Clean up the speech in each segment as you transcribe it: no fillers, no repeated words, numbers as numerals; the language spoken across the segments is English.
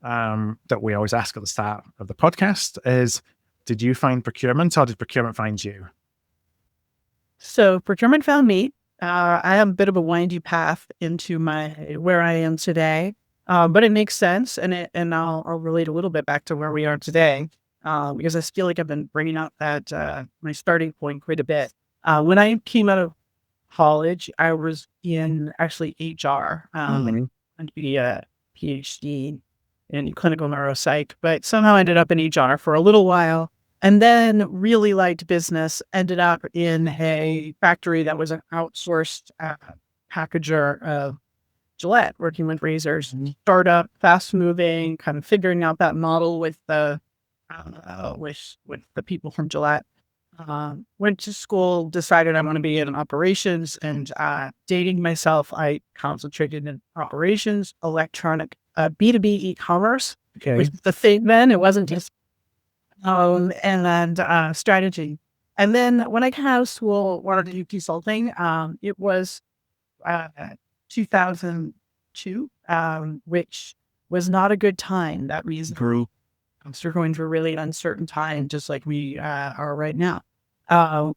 that we always ask at the start of the podcast is, did you find procurement or did procurement find you? So procurement found me. I have a bit of a windy path into where I am today, but it makes sense, and I'll relate a little bit back to where we are today, because I feel like I've been bringing up that my starting point quite a bit. When I came out of college, I was in actually HR, and to be a PhD in clinical neuropsych, but somehow ended up in HR for a little while. And then really liked business, ended up in a factory that was an outsourced packager of Gillette, working with razors, startup, fast moving, kind of figuring out that model with the people from Gillette. Went to school, decided I want to be in operations, and dating myself, I concentrated in operations, electronic, B2B e-commerce. Okay. Was the thing then. It wasn't just and strategy. And then when I came out of school, wanted to do consulting. It was 2002, which was not a good time. That reason grew. I'm still going through a really uncertain time, just like we are right now.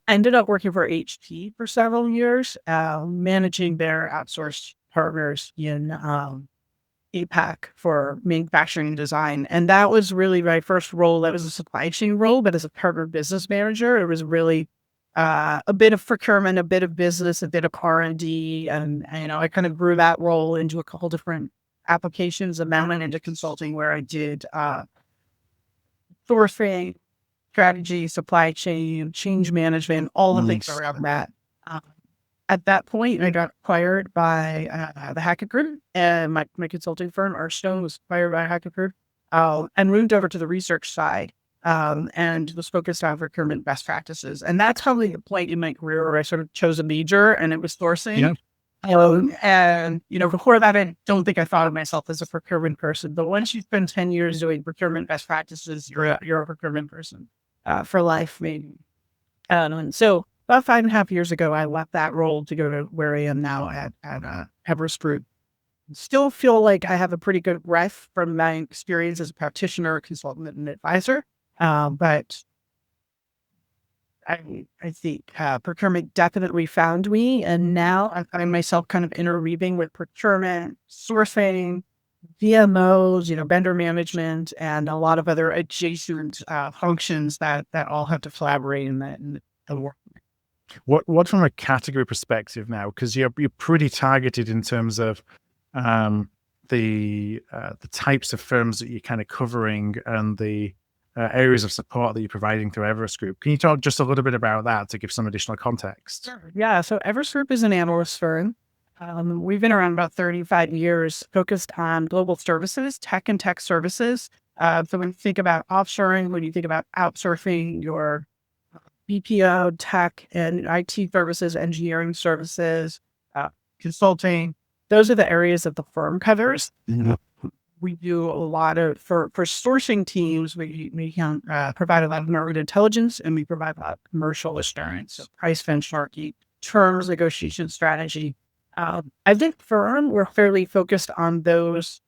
Ended up working for HP for several years, managing their outsourced partners in APAC for manufacturing and design. And that was really my first role. That was a supply chain role, but as a partner business manager, it was really a bit of procurement, a bit of business, a bit of R&D. And, I kind of grew that role into a couple different applications, and then went into consulting where I did sourcing, strategy, supply chain, change management, all the things around that. At that point, I got acquired by the Hackett Group, and my consulting firm, Arstone, was acquired by Hackett Group, and moved over to the research side, and was focused on procurement best practices. And that's probably the point in my career where I sort of chose a major, and it was sourcing. Yeah. And, before that, I don't think I thought of myself as a procurement person. But once you spend 10 years doing procurement best practices, you're a procurement person for life, maybe. And so about 5.5 years ago, I left that role to go to where I am now at Everest Group. Still feel like I have a pretty good breadth from my experience as a practitioner, consultant, and advisor. But I think procurement definitely found me. And now I find myself kind of interweaving with procurement, sourcing, VMOs, vendor management, and a lot of other adjacent functions that all have to collaborate in the work. What from a category perspective now? Because you're pretty targeted in terms of the types of firms that you're kind of covering and the areas of support that you're providing through Everest Group. Can you talk just a little bit about that to give some additional context? Sure. Yeah. So Everest Group is an analyst firm. We've been around about 35 years, focused on global services, tech and tech services. So when you think about offshoring, when you think about outsourcing your BPO, tech, and IT services, engineering services, consulting, those are the areas that the firm covers. Mm-hmm. We do a lot of, for sourcing teams, we can provide a lot of market intelligence, and we provide a lot of commercial assurance, so price benchmarking, terms, negotiation strategy. I think firm, we're fairly focused on those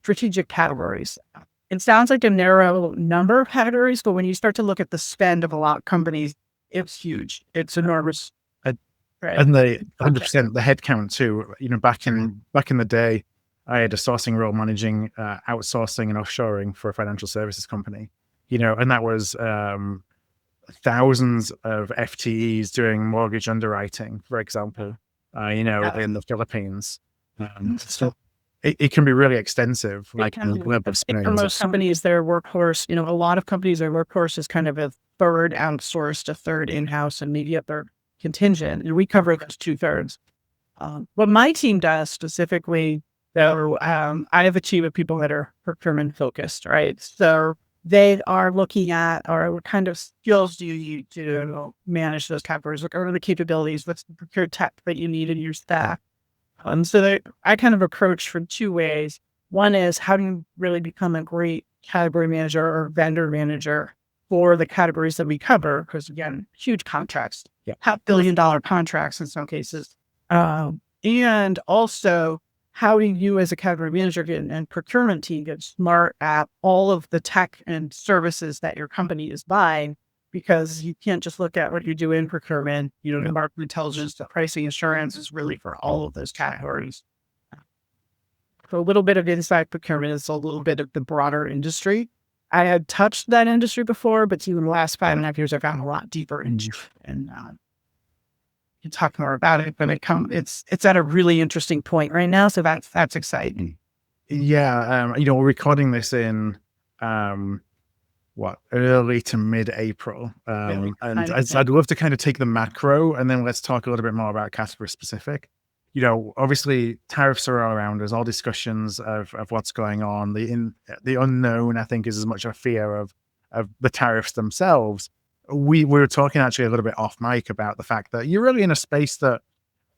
strategic categories. It sounds like a narrow number of categories, but when you start to look at the spend of a lot of companies, it's huge. It's enormous. Right? And the 100%, the headcount too. Back in the day, I had a sourcing role managing outsourcing and offshoring for a financial services company. And that was thousands of FTEs doing mortgage underwriting, for example. In the Philippines. So it can be really extensive. Like for most companies, their workforce, a lot of companies, their workforce is kind of a third outsourced, a third in-house, and maybe a third contingent. And we cover those 2/3. What my team does specifically, though, I have a team of people that are procurement focused, right? So they are looking at, or what kind of skills do you need to manage those categories? What are the capabilities? What's the procured tech that you need in your staff? So I kind of approach from two ways. One is, how do you really become a great category manager or vendor manager for the categories that we cover? Because again, huge contracts, $500 million contracts in some cases. And also, how do you as a category manager and procurement team get smart at all of the tech and services that your company is buying? Because you can't just look at what you do in procurement. The market intelligence, the pricing assurance is really for all of those categories. So a little bit of inside procurement is a little bit of the broader industry. I had touched that industry before, but in the last 5.5 years, I've gotten a lot deeper into it, and you can talk more about it. But it's at a really interesting point right now, so that's exciting. Yeah, we're recording this in early to mid-April, and I'd love to kind of take the macro, and then let's talk a little bit more about category specific. Obviously tariffs are all around us, all discussions of what's going on. The unknown, I think, is as much a fear of the tariffs themselves. We were talking actually a little bit off mic about the fact that you're really in a space that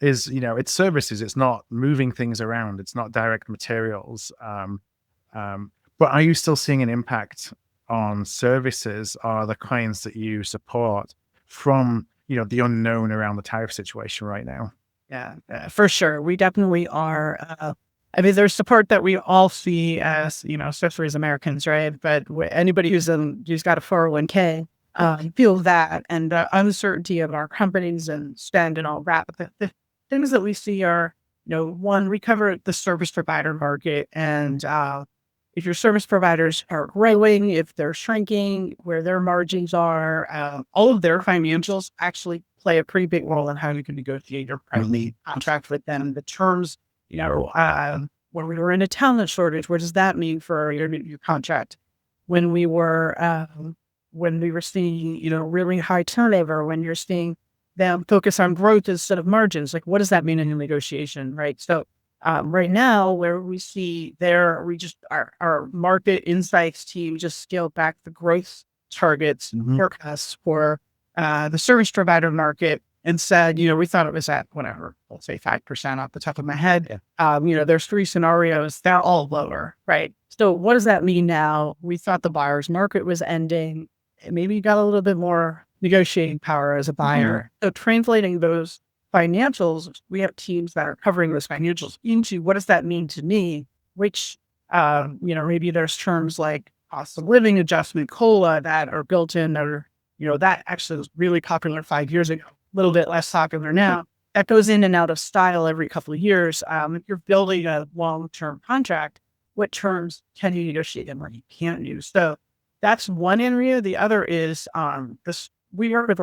is, it's services, it's not moving things around, it's not direct materials. But are you still seeing an impact on services or the clients that you support from, the unknown around the tariff situation right now? Yeah, for sure. We definitely are. There's support that we all see as, especially as Americans, right? But anybody who's got a 401k feels that, and the uncertainty of our companies and spend and all that. But the things that we see are, one, we cover the service provider market, and if your service providers are growing, if they're shrinking, where their margins are, all of their financials actually play a pretty big role in how you can negotiate your private contract with them. The terms, when we were in a talent shortage, what does that mean for your contract? When we were seeing, really high turnover, when you're seeing them focus on growth instead of margins, like what does that mean in a negotiation, right? So right now, where we see our market insights team just scaled back the growth targets forecasts for the service provider market and said, we thought it was at whatever, let's say 5% off the top of my head. There's 3 scenarios, they're all lower, right? So what does that mean now? We thought the buyer's market was ending. Maybe you got a little bit more negotiating power as a buyer. So translating those financials, we have teams that are covering those financials into what does that mean to me, which, maybe there's terms like cost of living adjustment, COLA, that are built in, or, that actually was really popular 5 years ago, a little bit less popular now. That goes in and out of style every couple of years. If you're building a long-term contract, what terms can you negotiate and what you can't use? So that's one area. The other is we work with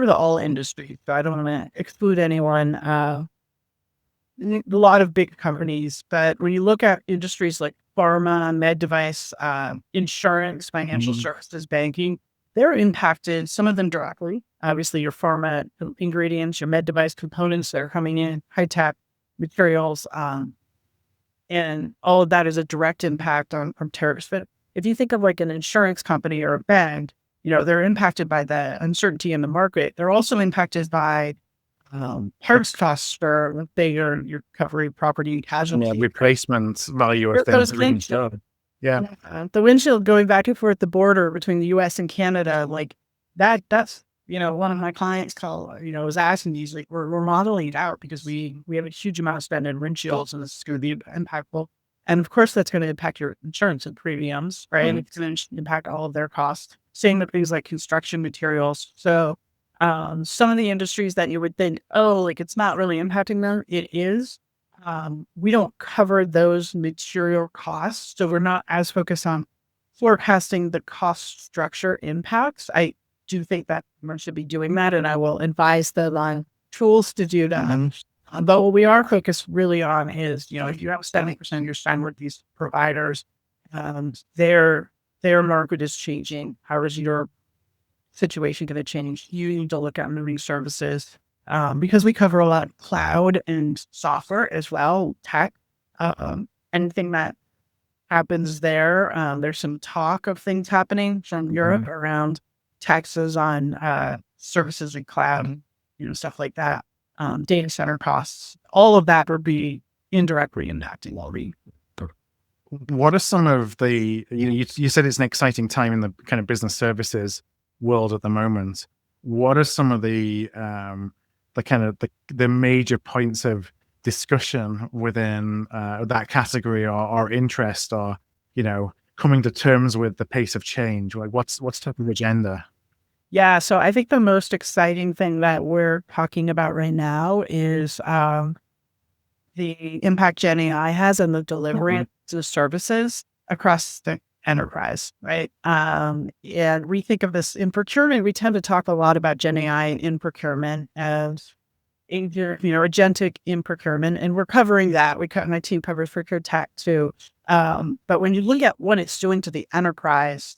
all industries, so I don't want to exclude anyone. A lot of big companies, but when you look at industries like pharma, med device, insurance, financial services, banking, they're impacted, some of them directly. Obviously, your pharma ingredients, your med device components that are coming in, high-tech materials, and all of that is a direct impact from tariffs. But if you think of like an insurance company or a bank, they're impacted by the uncertainty in the market. They're also impacted by parts costs for, let's say, your recovery, property, and casualty. Replacement value of things. The windshield going back and forth at the border between the U.S. and Canada, like that's, one of my clients was asking me, he's like, we're modeling it out because we have a huge amount of spend in windshields and this is going to be impactful. And of course, that's going to impact your insurance and premiums, right? It's going to impact all of their costs. Same with things like construction materials. So some of the industries that you would think, it's not really impacting them, it is. We don't cover those material costs, so we're not as focused on forecasting the cost structure impacts. I do think that everyone should be doing that, and I will advise them on tools to do that. But what we are focused really on is, if you have 70% of your spend with these providers, their market is changing. How is your situation going to change? You need to look at moving services because we cover a lot of cloud and software as well, tech. Anything that happens there, there's some talk of things happening from Europe around taxes on services and cloud, stuff like that. Data center costs, all of that would be indirectly impacting Walry. What are some of the, you said it's an exciting time in the kind of business services world at the moment. What are some of the major points of discussion within that category or interest, or coming to terms with the pace of change? Like, what's top of agenda? Yeah, so I think the most exciting thing that we're talking about right now is the impact Gen AI has on the delivery of the services across the enterprise, right? And we think of this in procurement. We tend to talk a lot about Gen AI in procurement as agentic in procurement, and we're covering that. My team covers procure tech too. But when you look at what it's doing to the enterprise,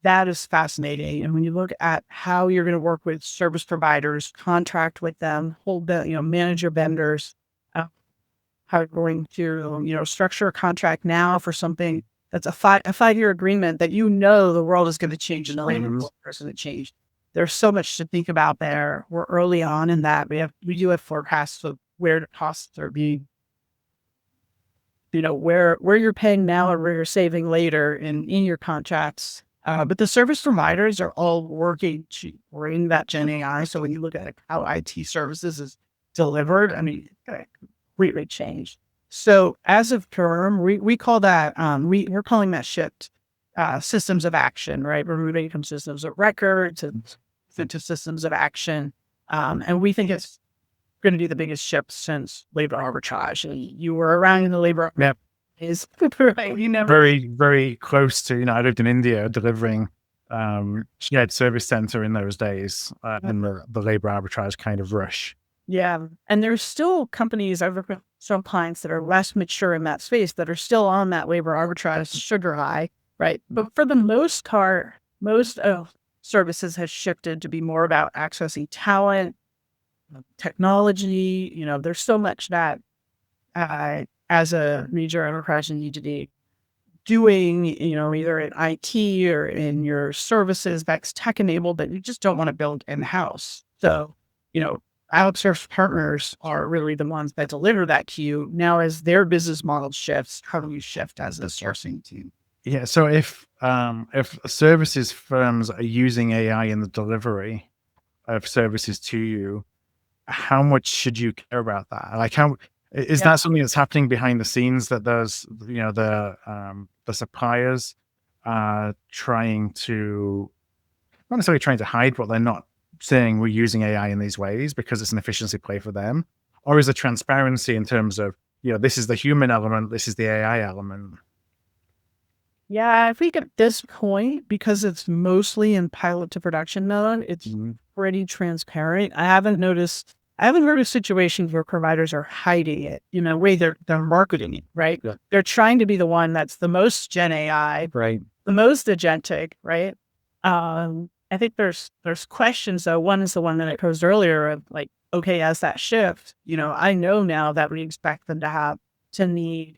that is fascinating. And when you look at how you're going to work with service providers, contract with them, manage your vendors, how you're going to, structure a contract now for something that's a 5-year agreement that the world is going to change and the labor force is going to change. There's so much to think about there. We're early on in that. We do have forecasts of where the costs are being, where you're paying now or where you're saving later in your contracts. But the service providers are all working to bring that Gen AI. So when you look at how IT services is delivered, completely changed. So as of term, we call that, we're calling that shift systems of action, right? We're moving from systems of record to systems of action. And we think it's going to do the biggest shift since labor arbitrage. You were around in the labor is right. You never very, very close to, I lived in India delivering shared service center in those days, in the labor arbitrage kind of rush. Yeah. And there's still companies, I've worked with some clients that are less mature in that space that are still on that labor arbitrage sugar high, right? But for the most part, most of services has shifted to be more about accessing talent, technology. There's so much that as a major enterprise you need to be doing, either in IT or in your services that's tech enabled that you just don't want to build in-house. So, outsourced partners are really the ones that deliver that to you. Now, as their business model shifts, how do you shift as a sourcing team? Yeah. So if services firms are using AI in the delivery of services to you, how much should you care about that? Like, how is that something that's happening behind the scenes, that those, the suppliers are trying to, not necessarily trying to hide, but they're not saying we're using AI in these ways because it's an efficiency play for them? Or is there transparency in terms of, this is the human element, this is the AI element? Yeah, I think at this point, because it's mostly in pilot to production mode, it's pretty transparent. I haven't heard of situations where providers are hiding it, way they're marketing it, right? Yeah. They're trying to be the one that's the most Gen AI, right? The most agentic, right? I think there's questions though. One is the one that I posed earlier of like, okay, as that shift, I know now that we expect them to need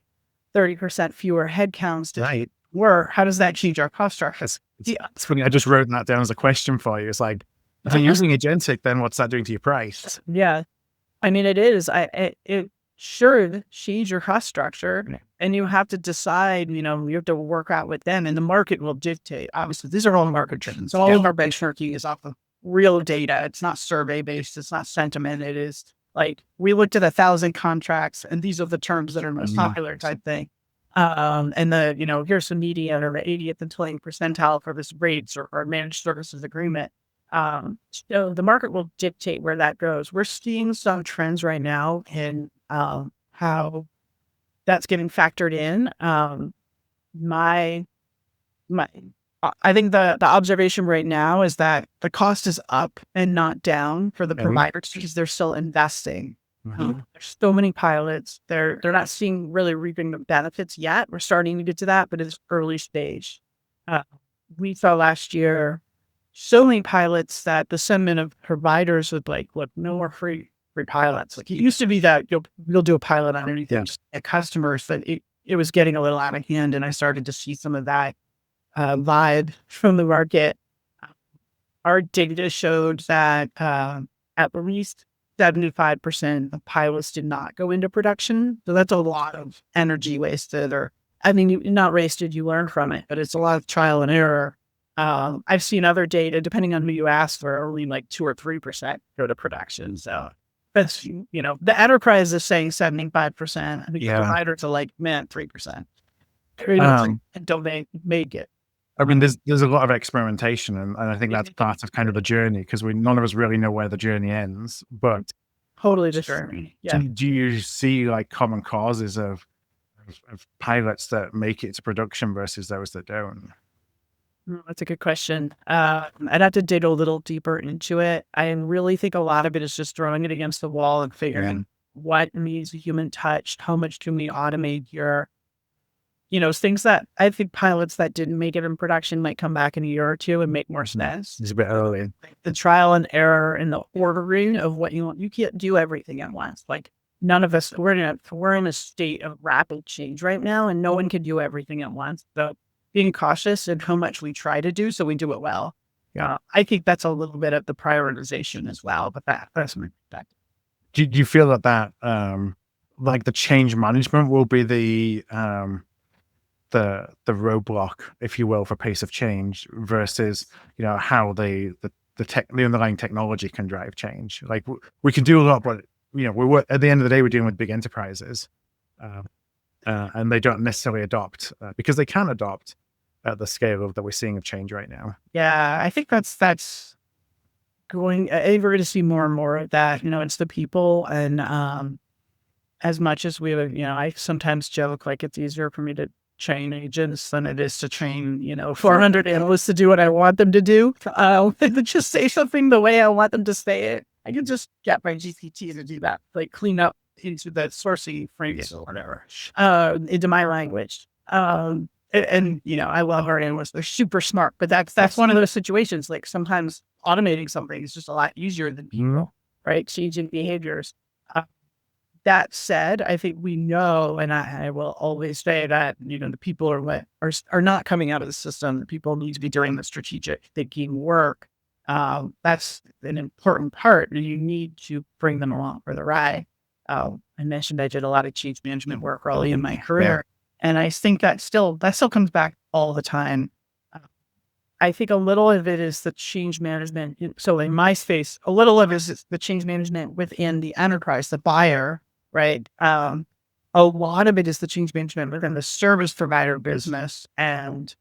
30% fewer headcounts to work. How does that change our cost structure? It's funny. I just wrote that down as a question for you. It's like, if you're using agentic, then what's that doing to your price? Yeah. It is. It should change your cost structure, and you have to decide, you have to work out with them, and the market will dictate. Obviously, these are all market trends. So all of our benchmarking is off of real data. It's not survey based. It's not sentiment. It is like, we looked at 1,000 contracts and these are the terms that are most popular type thing. And here's the median or the 80th and 20th percentile for this rates or managed services agreement. So the market will dictate where that goes. We're seeing some trends right now in how that's getting factored in. I think the observation right now is that the cost is up and not down for the providers because they're still investing. There's so many pilots. They're not seeing really reaping the benefits yet. We're starting to get to that, but it's early stage. We saw last year so many pilots that the sentiment of providers would like, look, no more free pilots. Like, it used to be that you'll do a pilot on anything at customers, but it was getting a little out of hand, and I started to see some of that vibe from the market. Our data showed that at least 75% of pilots did not go into production. So that's a lot of energy wasted, not wasted, you learn from it, but it's a lot of trial and error. I've seen other data, depending on who you ask, where only like 2 or 3% go to production. So That's, the enterprise is saying 75%. I think the Yeah. providers are like, man, 3%. Until they make it. I mean, there's a lot of experimentation, and I think that's part of kind of the journey, because none of us really know where the journey ends. But Totally the journey. Yeah. do you see like common causes of pilots that make it to production versus those that don't? That's a good question. I'd have to dig a little deeper into it. I really think a lot of it is just throwing it against the wall and figuring what needs a human touch, how much can we automate here. Things that I think pilots that didn't make it in production might come back in a year or two and make more sense. It's a bit early. The trial and error and the ordering of what you want. You can't do everything at once. Like none of us, we're in a state of rapid change right now, and no one can do everything at once. So being cautious in how much we try to do so we do it well. Yeah, I think that's a little bit of the prioritization as well, but that's my perspective. Do you feel that like the change management will be the roadblock, if you will, for pace of change versus how the underlying technology can drive change? Like we can do a lot, but we're at the end of the day we're dealing with big enterprises, and they don't necessarily adopt because they can adopt at the scale that we're seeing of change right now. Yeah, I think that's going. I think we're going to see more and more of that. It's the people, and as much as we, I sometimes joke like it's easier for me to train agents than it is to train 400 analysts to do what I want them to do. Just say something the way I want them to say it. I can just get my GPT to do that, like clean up into the sourcing phrase or whatever into my language. And I love our analysts; they're super smart. But that's one of those situations. Like sometimes automating something is just a lot easier than people, right? Changing behaviors. That said, I think we know, and I will always say that, the people are not coming out of the system. The people need to be doing the strategic thinking work. That's an important part. You need to bring them along for the ride. I mentioned I did a lot of change management work early in my career. And I think that still comes back all the time. I think a little of it is the change management. So in my space, a little of it is the change management within the enterprise, the buyer, right? A lot of it is the change management within the service provider business. And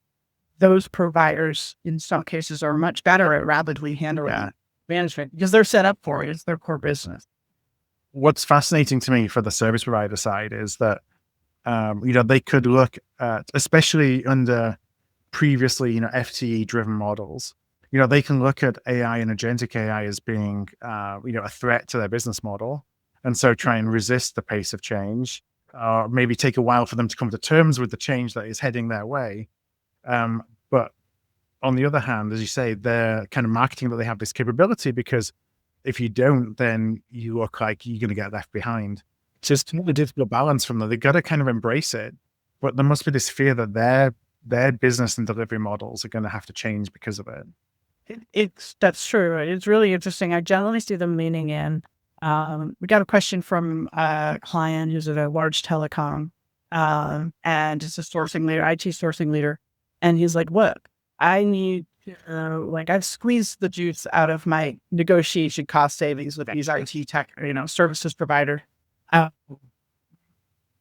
those providers, in some cases, are much better at rapidly handling management because they're set up for it. It's their core business. What's fascinating to me for the service provider side is that, they could look at, especially under previously, FTE driven models, they can look at AI and agentic AI as being, a threat to their business model. And so try and resist the pace of change, maybe take a while for them to come to terms with the change that is heading their way. But on the other hand, as you say, they're kind of marketing that they have this capability, because if you don't, then you look like you're going to get left behind. It's just a difficult balance from them. They've got to kind of embrace it, but there must be this fear that their business and delivery models are going to have to change because of it. That's true. It's really interesting. I generally see them leaning in. We got a question from a client who's at a large telecom, and it's a sourcing leader, IT sourcing leader. And he's like, look, I need, I've squeezed the juice out of my negotiation cost savings with these IT tech, services provider.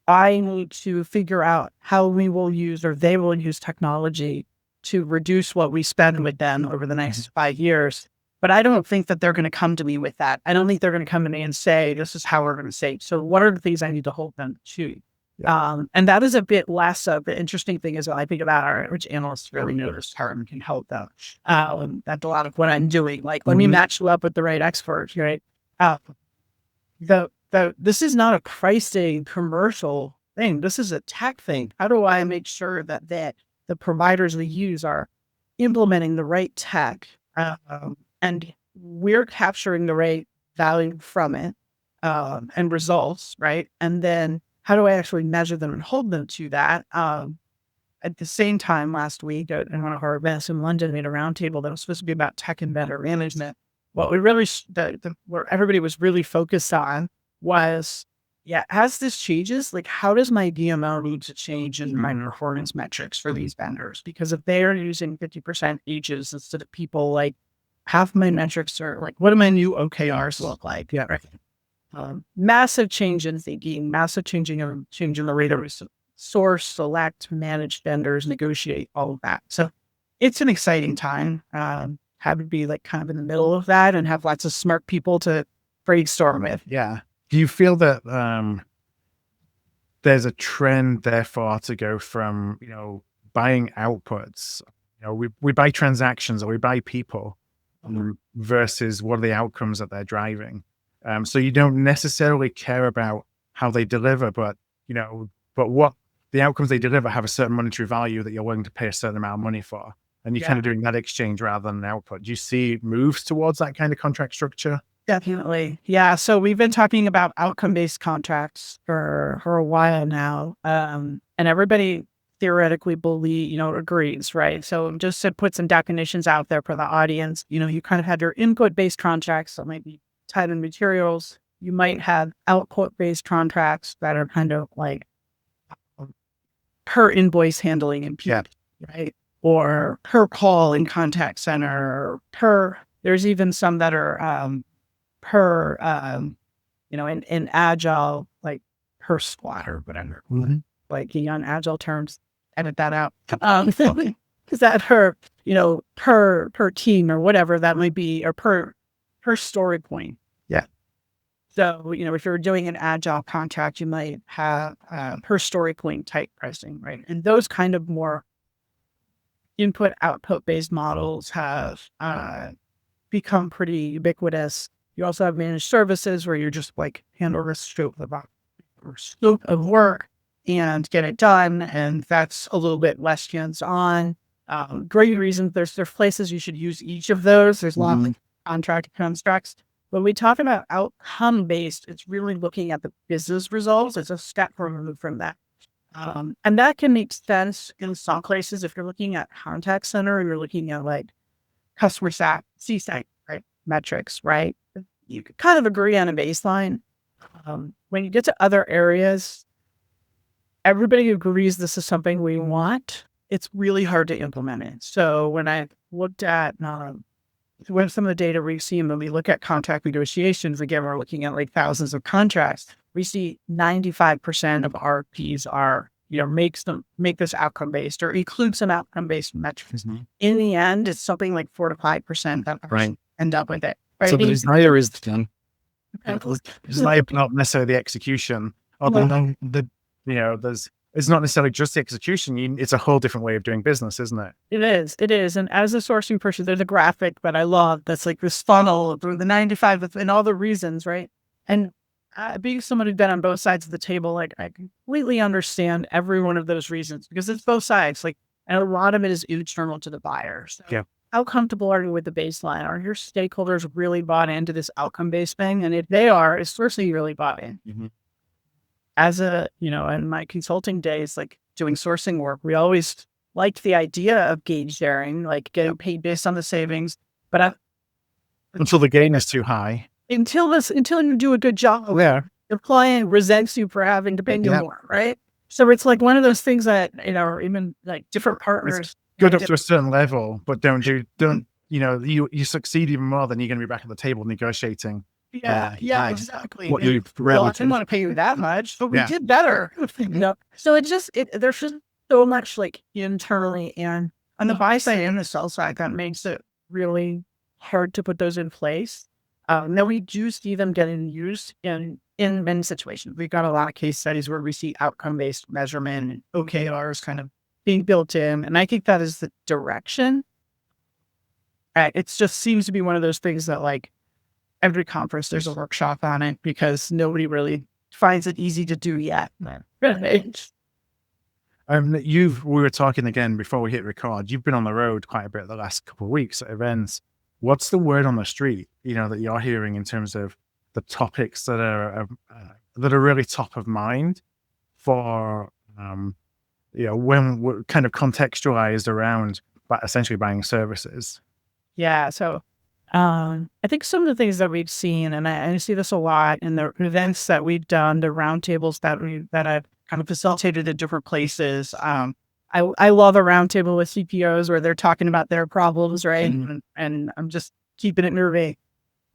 I need to figure out how we will use, or they will use, technology to reduce what we spend with them over the next 5 years. But I don't think that they're going to come to me with that. I don't think they're going to come to me and say, this is how we're going to save. So what are the things I need to hold them to? And that is a bit less of the interesting thing is, I think about our average analysts really know this part and can help them. That's a lot of what I'm doing. Like, let me match you up with the right experts, right? This is not a pricing commercial thing. This is a tech thing. How do I make sure that the providers we use are implementing the right tech, and we're capturing the right value from it, and results, right? And then how do I actually measure them and hold them to that? At the same time, last week at one of our events in London, we had a roundtable that was supposed to be about tech and vendor management. What we really, where everybody was really focused on was, as this changes, like, how does my DMO need to change in my performance metrics for these vendors? Because if they're using 50% ages instead of people, like, half my metrics are like, what do my new OKRs look like? Yeah, right. Massive change in thinking, massive change in the rate of source, select, manage vendors, negotiate, all of that. So it's an exciting time. Have to be like kind of in the middle of that and have lots of smart people to brainstorm with. Yeah. Do you feel that there's a trend, therefore, to go from, buying outputs, we buy transactions or we buy people versus what are the outcomes that they're driving? So you don't necessarily care about how they deliver, but what the outcomes they deliver have a certain monetary value that you're willing to pay a certain amount of money for. And you're kind of doing that exchange rather than an output. Do you see moves towards that kind of contract structure? Definitely. Yeah. So we've been talking about outcome-based contracts for a while now. And everybody theoretically agrees, right? So just to put some definitions out there for the audience, you kind of had your input-based contracts that might be time and materials. You might have output-based contracts that are kind of like per invoice handling and right? Or per call in contact center, there's even some that are in agile, like per squad or whatever, like on agile terms, edit that out. Is that per team or whatever that might be, or per story point. Yeah. So, if you're doing an agile contract, you might have per story point type pricing, right? And those kind of more input output based models have become pretty ubiquitous. You also have managed services where you're just like handle the scope of work and get it done, and that's a little bit less hands-on. Great reasons. There's places you should use each of those. There's lots of contract constructs. When we talk about outcome-based, it's really looking at the business results. It's a step removed from that. And that can make sense in some places. If you're looking at contact center, you're looking at like customer sat, CSAT, right? Metrics, right? You could kind of agree on a baseline. When you get to other areas, everybody agrees this is something we want. It's really hard to implement it. So when I looked at when some of the data we've seen, when we look at contract negotiations, again, we're looking at like thousands of contracts. We see 95% of RFPs are, make this outcome based or include some outcome based metrics. In the end, it's something like 4 to 5% that end up with it. Right? So the desire is done. It's not necessarily the execution. It's not necessarily just the execution. It's a whole different way of doing business, isn't it? It is. And as a sourcing person, there's a graphic that I love that's like this funnel through the 95 and all the reasons, right? And being someone who's been on both sides of the table, like I completely understand every one of those reasons because it's both sides. Like, and a lot of it is internal to the buyer. So how comfortable are you with the baseline? Are your stakeholders really bought into this outcome-based thing? And if they are, is sourcing really bought in? As in my consulting days, like doing sourcing work, we always liked the idea of gauge sharing, like getting paid based on the savings. But until the gain is too high. Until you do a good job, the client resents you for having to pay you more, right? So it's like one of those things that, even like different partners. It's good up to a certain level, but you succeed even more, then you're going to be back at the table negotiating. Yeah, exactly. What you I didn't want to pay you that much, but we did better. So there's just so much like internally and on the buy side and the sell side that makes it really hard to put those in place. Now we do see them getting used in many situations. We've got a lot of case studies where we see outcome-based measurement and OKRs kind of being built in. And I think that is the direction. It just seems to be one of those things that like every conference, there's a workshop on it because nobody really finds it easy to do yet. We were talking again before we hit record. You've been on the road quite a bit the last couple of weeks at events. What's the word on the street, that you're hearing in terms of the topics that are really top of mind for, when we're kind of contextualized around essentially buying services? Yeah. So I think some of the things that we've seen, and I see this a lot in the events that we've done, the roundtables that I've kind of facilitated at different places. I love a roundtable with CPOs where they're talking about their problems, right? And I'm just keeping it nervy.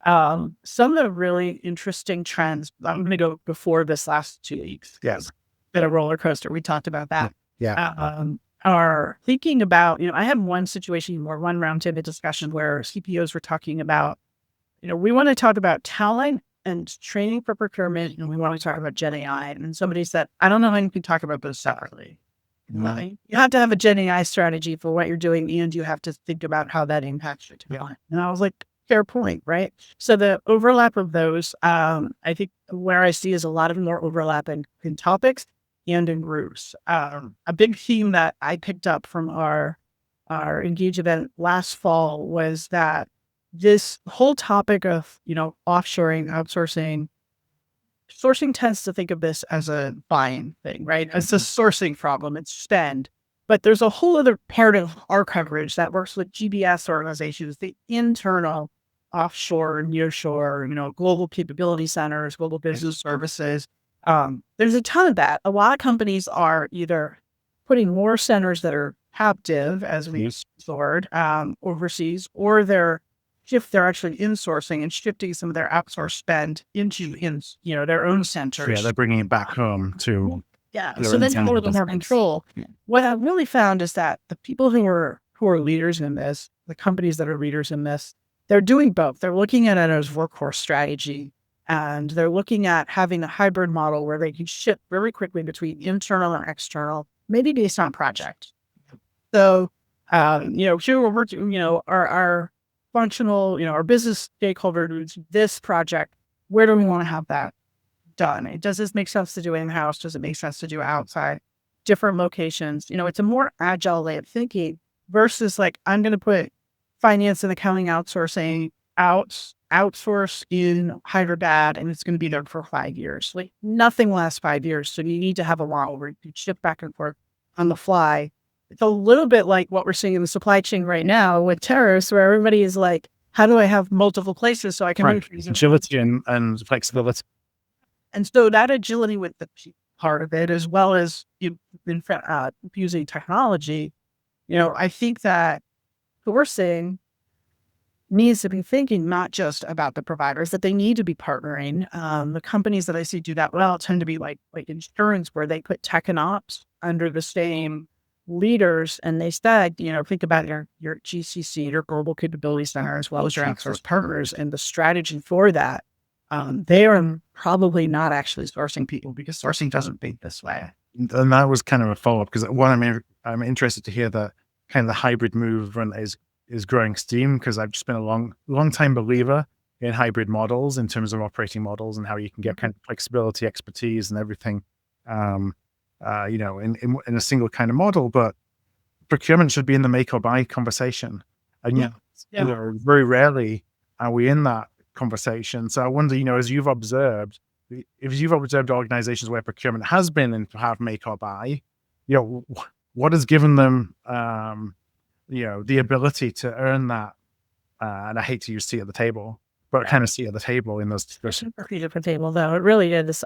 Some of the really interesting trends, I'm going to go before this last 2 weeks. Yes. Been a roller coaster. We talked about that. Yeah. Are thinking about, I had one situation or one roundtable discussion where CPOs were talking about, we want to talk about talent and training for procurement, and we want to talk about Gen AI. And somebody said, I don't know how you can talk about those separately. Right? You have to have a Gen AI strategy for what you're doing, and you have to think about how that impacts your talent. And I was like, fair point, right? So the overlap of those, I think where I see is a lot of more overlap in topics and in groups. A big theme that I picked up from our Engage event last fall was that this whole topic of, offshoring, outsourcing, sourcing tends to think of this as a buying thing, right? It's a sourcing problem, it's spend. But there's a whole other part of our coverage that works with GBS organizations, the internal offshore, nearshore, global capability centers, global business services. There's a ton of that. A lot of companies are either putting more centers that are captive, as we stored overseas, or they're actually insourcing and shifting some of their outsourced spend into their own centers. Yeah, they're bringing it back home to. So then a little bit more control. What I really found is that the people who are leaders in this, the companies that are leaders in this, they're doing both. They're looking at it as workhorse strategy, and they're looking at having a hybrid model where they can shift very quickly between internal and external, maybe based on project. So, here we're working, our functional, our business stakeholders, this project, where do we want to have that done? Does this make sense to do in-house? Does it make sense to do outside? Different locations. It's a more agile way of thinking versus like, I'm going to put finance and accounting outsourcing outsource in Hyderabad, and it's going to be there for 5 years. Like, nothing lasts 5 years. So you need to have a model where you can shift back and forth on the fly. It's a little bit like what we're seeing in the supply chain right now with tariffs, where everybody is like, how do I have multiple places so I can move agility and flexibility? And so that agility with the part of it, as well as using technology, I think that sourcing needs to be thinking not just about the providers, that they need to be partnering. The companies that I see do that well tend to be like insurance, where they put tech and ops under the same leaders, and they said, think about your GCC, your global capability center, as well as your outsourced partners, and the strategy for that. They are probably not actually sourcing people, because sourcing doesn't think this way. And that was kind of a follow-up, because I'm interested to hear that kind of the hybrid movement is growing steam, because I've just been a long time believer in hybrid models in terms of operating models and how you can get kind of flexibility, expertise, and everything, in a single kind of model. But procurement should be in the make or buy conversation, and very rarely are we in that conversation. So I wonder, if you've observed organizations where procurement has been in have make or buy, what has given them, the ability to earn that, and I hate to use seat at the table, but kind of seat at the table in those discussions. Seat at the table, though, it really is.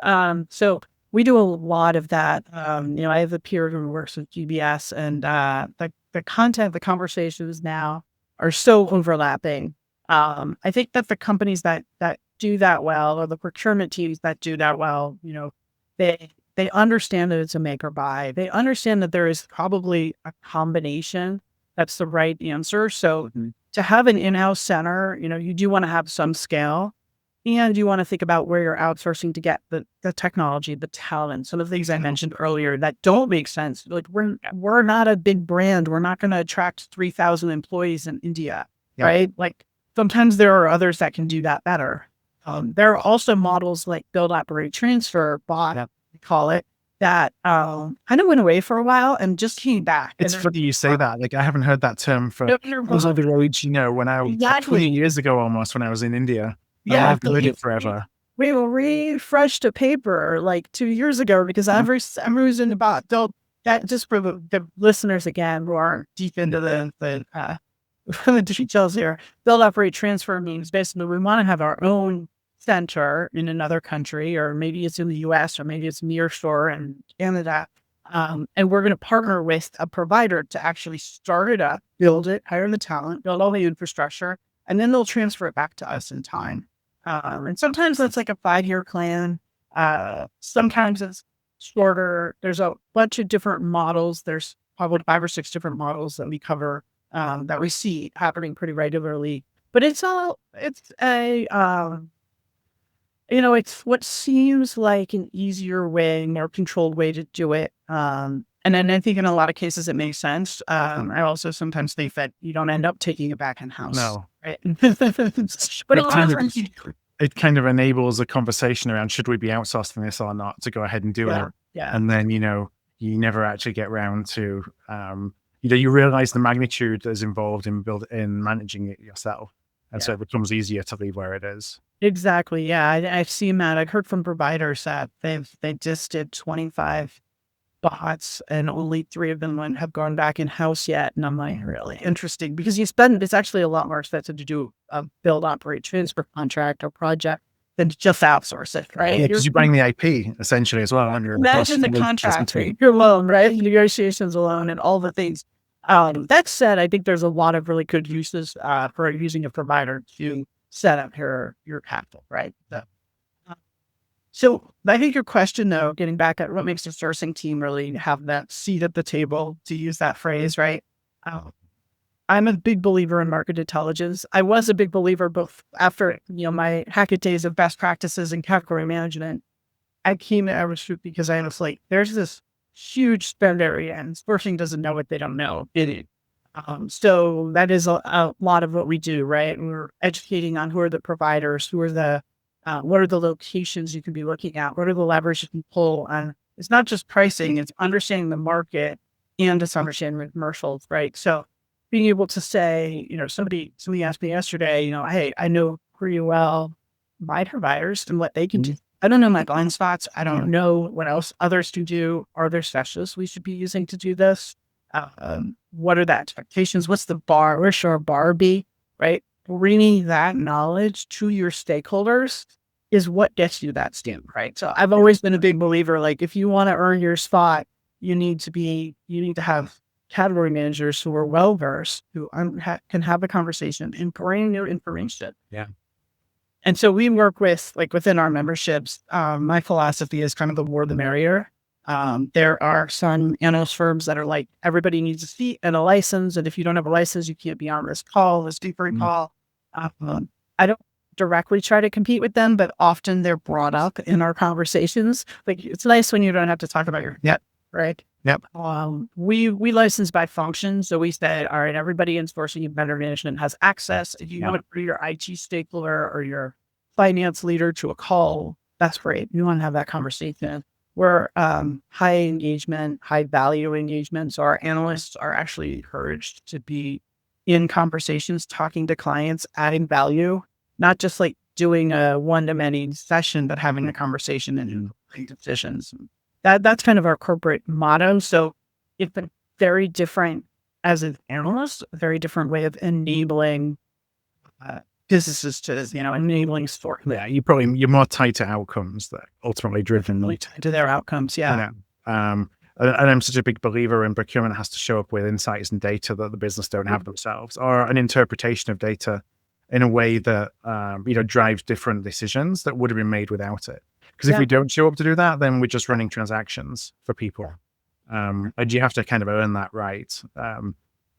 So we do a lot of that. I have a peer who works with GBS, and the content, the conversations now are so overlapping. I think that the companies that do that well, or the procurement teams that do that well, they understand that it's a make or buy. They understand that there is probably a combination that's the right answer. So to have an in-house center, you do want to have some scale, and you want to think about where you're outsourcing to get the technology, the talent, some of the things I mentioned earlier that don't make sense. Like, we're not a big brand. We're not going to attract 3,000 employees in India, right? Like, sometimes there are others that can do that better. There are also models like build, operate, transfer, bot, we call it, that kind of went away for a while and just came back. It's funny you say that. Like, I haven't heard that term for when I was 20 years ago almost, when I was in India. I've heard it forever. We refreshed a paper like 2 years ago, because every reason about that, just for the listeners again who aren't deep into the details here, build, operate, transfer means basically we want to have our own center in another country, or maybe it's in the US, or maybe it's nearshore in Canada. And we're going to partner with a provider to actually start it up, build it, hire the talent, build all the infrastructure, and then they'll transfer it back to us in time. And sometimes that's like a 5-year plan. Sometimes it's shorter. There's a bunch of different models. There's probably 5 or 6 different models that we cover, that we see happening pretty regularly. But it's it's what seems like an easier way, more controlled way to do it. And then I think in a lot of cases it makes sense. I also sometimes think that you don't end up taking it back in house. No. Right? But it kind of enables a conversation around, should we be outsourcing this or not, to go ahead and do it. Yeah. And then, you never actually get around to, you realize the magnitude that's involved in managing it yourself. And so it becomes easier to leave where it is. Exactly. Yeah. I've seen that. I've heard from providers that they just did 25 bots and only 3 of them have gone back in house yet. And I'm like, really interesting, because it's actually a lot more expensive to do a build, operate, transfer contract or project than to just outsource it, right? Yeah, because you're buying the IP essentially as well. Imagine the contract, your loan, right? Negotiations alone and all the things. That said, I think there's a lot of really good uses for using a provider to set up your capital, right? So I think your question, though, getting back at what makes the sourcing team really have that seat at the table, to use that phrase, right? I'm a big believer in market intelligence. I was a big believer both after, my Hackett days of best practices and category management. I came to Everest Group because I was like, there's this huge spend area and sourcing doesn't know what they don't know. So that is a lot of what we do, right? We're educating on who are the providers, what are the locations you can be looking at, what are the levers you can pull. And it's not just pricing, it's understanding the market and it's understanding commercials, right? So being able to say, somebody asked me yesterday, hey, I know pretty well my providers and what they can do. I don't know my blind spots. I don't know what else others can do. Are there specialists we should be using to do this? What are the expectations? What's the bar? Where should our bar be? Right? Bringing that knowledge to your stakeholders is what gets you that stamp, right? So I've always been a big believer, like if you want to earn your spot, you need to have category managers who are well-versed, who can have a conversation and bring new information. Yeah. And so we work with, within our memberships, my philosophy is kind of the more the merrier. There are some analyst firms that are like, everybody needs a seat and a license. And if you don't have a license, you can't be on this call, this debrief call. I don't directly try to compete with them, but often they're brought up in our conversations. Like, it's nice when you don't have to talk about your net, right? Yep. We license by function. So we said, all right, everybody in sourcing and vendor management has access. If you want to bring your IT stakeholder or your finance leader to a call, that's great. You want to have that conversation. We're high engagement, high value engagement. So our analysts are actually encouraged to be in conversations, talking to clients, adding value, not just like doing a one-to-many session, but having a conversation and making decisions. That's kind of our corporate motto. So it's been very different as an analyst, a very different way of enabling businesses to, enabling sport. Yeah, you're more tied to outcomes that ultimately driven to their outcomes. Yeah. And I'm such a big believer in procurement has to show up with insights and data that the business don't have themselves, or an interpretation of data in a way that, drives different decisions that would have been made without it. Because if we don't show up to do that, then we're just running transactions for people. And you have to kind of earn that right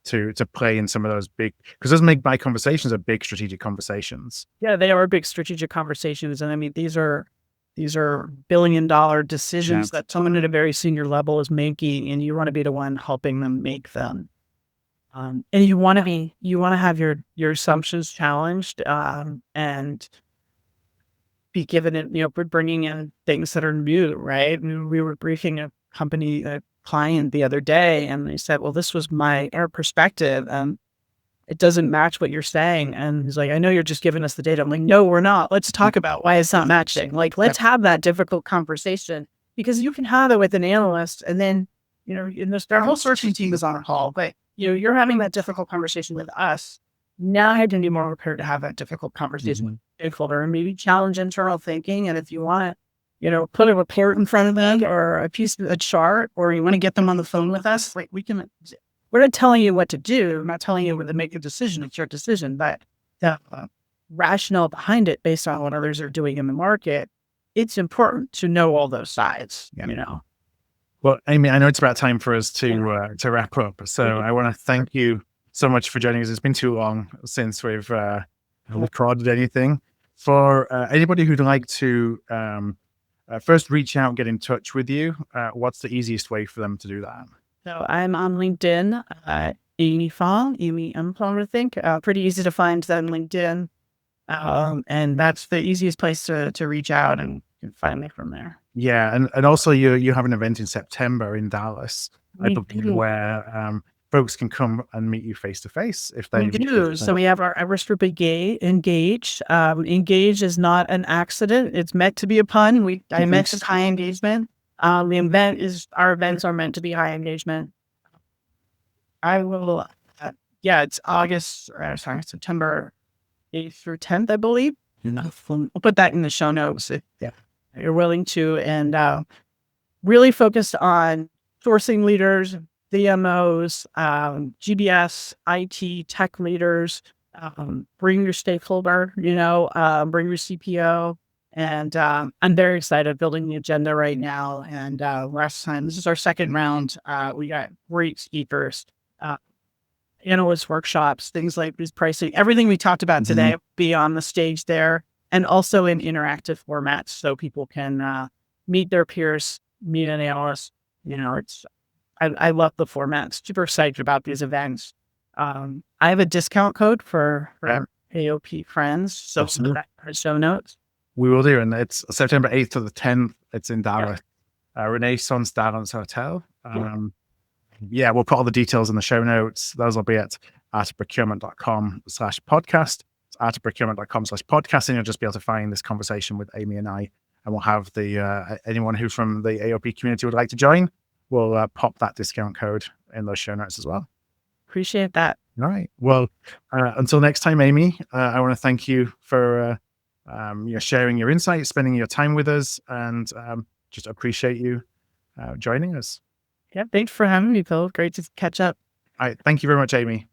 to play in some of those big, because those make buy conversations are big strategic conversations. Yeah, they are big strategic conversations. And I mean, these are billion-dollar decisions that someone at a very senior level is making, and you want to be the one helping them make them. And you want to have your assumptions challenged, and be given it, bringing in things that are new, right? And we were briefing a client the other day, and they said, well, this was our perspective, and it doesn't match what you're saying. And he's like, I know you're just giving us the data. I'm like, no, we're not. Let's talk about why it's not matching. Like, let's have that difficult conversation, because you can have it with an analyst, and then, our whole searching team is on a call, but you're having that difficult conversation with us. Now I have to be more prepared to have that difficult conversation with a stakeholder and maybe challenge internal thinking. And if you want to, put a report in front of them or a chart, or you want to get them on the phone with us, like we're not telling you what to do. I'm not telling you whether to make a decision. It's your decision, but the rationale behind it based on what others are doing in the market, it's important to know all those sides, Well, Amy, I know it's about time for us to wrap up. So I want to thank you so much for joining us. It's been too long since we've recorded anything. For anybody who'd like to first reach out, get in touch with you, what's the easiest way for them to do that? So I'm on LinkedIn, Amy Fong, Amy M. Fong, I think. Pretty easy to find on LinkedIn. And that's the easiest place to reach out, and you can find me from there. Yeah, and also you have an event in September in Dallas, I believe, where folks can come and meet you face to face if they do. So we have our Everest Group Engage. Engage is not an accident; it's meant to be a pun. I mentioned high engagement. Our events are meant to be high engagement. I will. It's September 8th through 10th, I believe. I'll put that in the show notes if you're willing to. And really focused on sourcing leaders, DMOs, GBS, IT, tech leaders, bring your stakeholder, bring your CPO. And I'm very excited building the agenda right now. And last time, this is our second round. We got great speakers, analyst workshops, things like this pricing, everything we talked about today be on the stage there, and also in interactive formats so people can meet their peers, meet an analyst. I love the formats. Super excited about these events. I have a discount code for AOP friends. So show notes. We will do. And it's September 8th to the 10th. It's in Dallas, Renaissance Dallas Hotel. We'll put all the details in the show notes. Those will be at artofprocurement.com/podcast. It's artofprocurement.com/podcast. And you'll just be able to find this conversation with Amy and I. And we'll have anyone who from the AOP community would like to join, we'll pop that discount code in those show notes as well. Appreciate that. All right. Well, until next time, Amy, I want to thank you for sharing your insights, spending your time with us, and just appreciate you joining us. Yeah, thanks for having me, Phil. Great to catch up. All right. Thank you very much, Amy.